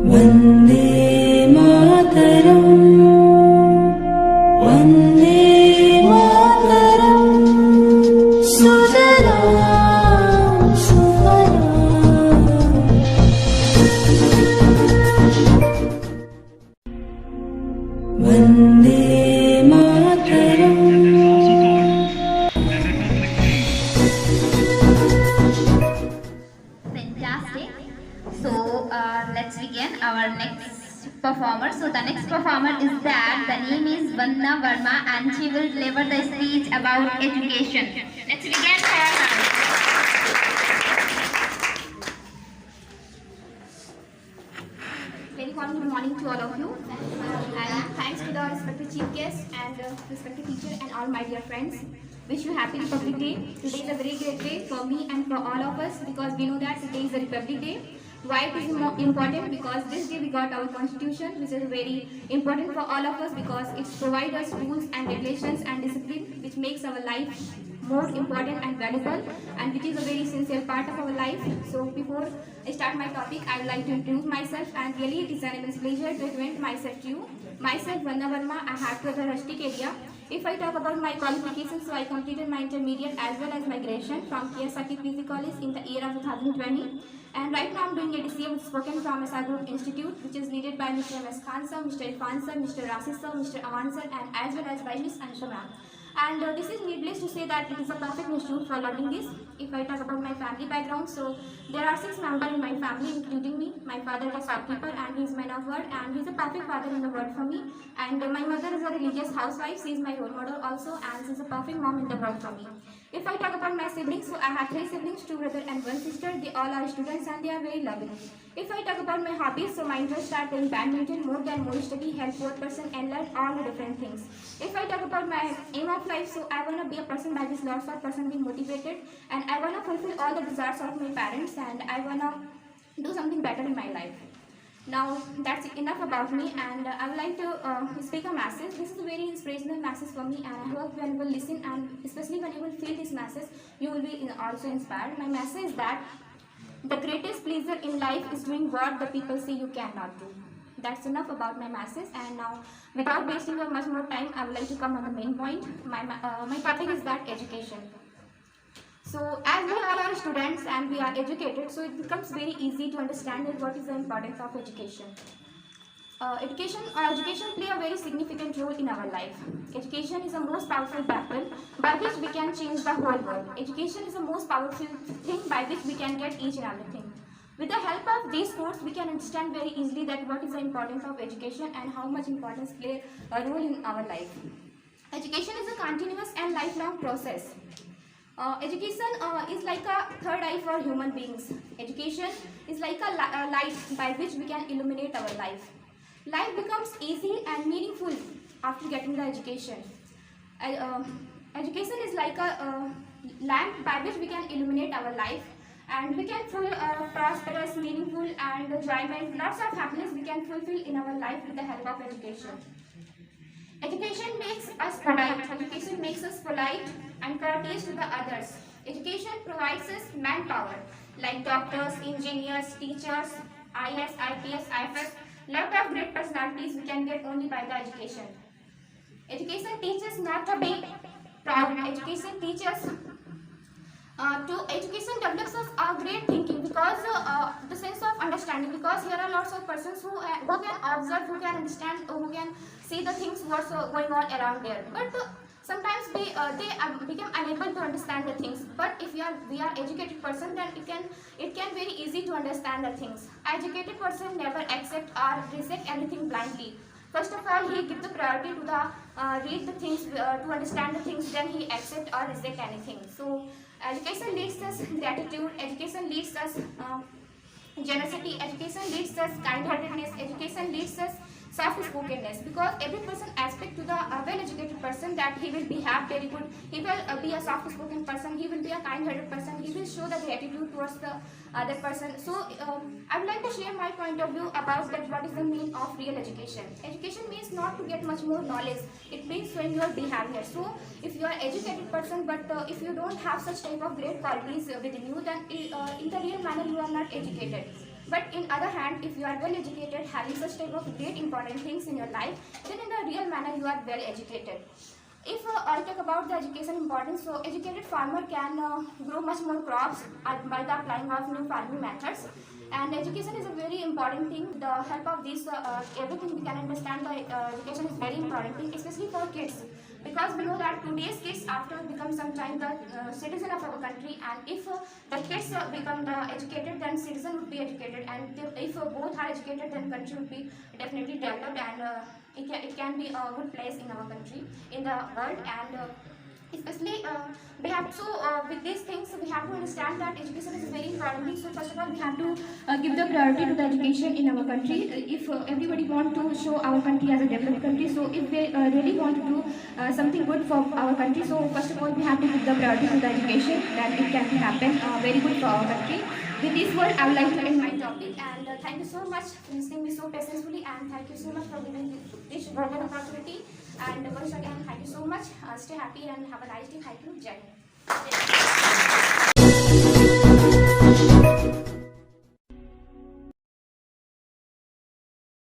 वन्दे मातरम् वन्दे मातरम् सुजलां सुफलाम् Vande Mataram Fantastic. So let's begin our next performer. So the next performer is that the name is Vandana Verma and she will deliver the speech about education. Let's begin her. Very good morning to all of you, and thanks to the respected chief guest and respected teacher and all my dear friends. Wish you happy Republic Day. Today is a very great day for me and for all of us because we know that today is the Republic Day. Why it is important? Because this day we got our constitution, which is very important for all of us because it provides us rules and regulations and discipline which makes our life more important and valuable, and which is a very essential part of our life. So before I start my topic, I would like to introduce myself, and really it is an immense pleasure to present myself to you. Myself, Vandana Verma, I have to the rustic area. If I talk about my qualifications, so I completed my intermediate as well as my graduation from KSRT PG College in the year of 2020. And right now I'm doing a DCA with Spoken from SR Group Institute, which is leaded by Mr. MS Khan sir, Mr. Irfan sir, Mr. Rasis sir, Mr. Aman sir, and as well as by Miss Ansha ma'am. And this is needless to say that it is a perfect institute for learning this. If I talk about my family background, so there are 6 members in my family, including me. My father is a shopkeeper and he is man of word, and he is a perfect father in the world for me. And my mother is a religious housewife. She is my role model also, and she is a perfect mom in the world for me. If I talk about my siblings, so I have 3 siblings, 2 brothers and 1 sister. They all are students and they are very loving. If I talk about my hobbies, so my interests are playing badminton, more than more study, help both person and learn all the different things. If I talk about my aim of life, so I want to be a person by which lots of person be motivated, and I want to fulfill all the desires of my parents, and I want to do something better in my life. Now that's enough about me, and I would like to speak a message. This is a very inspirational message for me, and I hope when you will listen, and especially when you will feel this message, you will be also inspired. My message is that the greatest pleasure in life is doing what the people say you cannot do. That's enough about my message, and now without wasting much more time, I would like to come on the main point. My topic is that education. So as we all are students and we are educated, so it becomes very easy to understand that what is the importance of education. Education play a very significant role in our life. Education is the most powerful weapon by which we can change the whole world. Education is the most powerful thing by which we can get each and everything. With the help of these courses, we can understand very easily that what is the importance of education and how much importance play a role in our life. Education is a continuous and lifelong process. Education is like a third eye for human beings. Education is like a light by which we can illuminate our life. Life becomes easy and meaningful after getting the education. Education is like a lamp by which we can illuminate our life, and we can feel prosperous, meaningful, and enjoyment. Lots of happiness we can fulfill in our life with the help of education. Education makes us polite. Education makes us polite and courteous to the others. Education provides us manpower like doctors, engineers, teachers, IS, IPS, IFS. Lot of great personalities we can get only by the education. Education teaches not to be proud. Education teaches education develops us a great thinking because the sense of understanding, because here are lots of persons who can observe, who can understand, who can see the things what's going on around there, but sometimes they become unable to understand the things. But if we are educated person, then it can very easy to understand the things. Educated person never accept or reject anything blindly. First of all, he gives the priority to the read the things, to understand the things, then he accept or reject anything. So education leads us gratitude, education leads us generosity, education leads us kind-heartedness, education leads us soft-spokenness, because every person expects to the well-educated person that he will behave very good, he will be a soft-spoken person, he will be a kind-hearted person, he will show the gratitude towards the other person. So I would like to share my point of view about that what is the meaning of real education. Education means not to get much more knowledge, it means showing your behavior. So if you are educated person, but if you don't have such type of great qualities within you, then in the real manner you are not educated. But in other hand, if you are well educated, having such type of great important things in your life, then in the real manner you are well educated. If I talk about the education importance, so educated farmer can grow much more crops by the applying of new farming methods. And education is a very important thing. With the help of this, everything we can understand the education is very important thing, especially for kids. Because we know that today's kids after become sometime the citizen of our country, and if the kids become the educated, then citizen would be educated, and if both are educated, then country would be definitely developed, and it can be a good place in our country, in the world. And especially we have to with these things we have to understand that education is a very important thing. So first of all we have to give the priority to the education in our country. If everybody want to show our country as a developed country, so if we really want to do something good for our country, so first of all we have to give the priority to the education, then it can be happen very good for our country. With this word, I would like to end my topic, and thank you so much for listening me so patiently, and thank you so much for giving me this golden opportunity. And once again, thank you so much. Stay happy and have a nice day. Thank you. Jai Hind.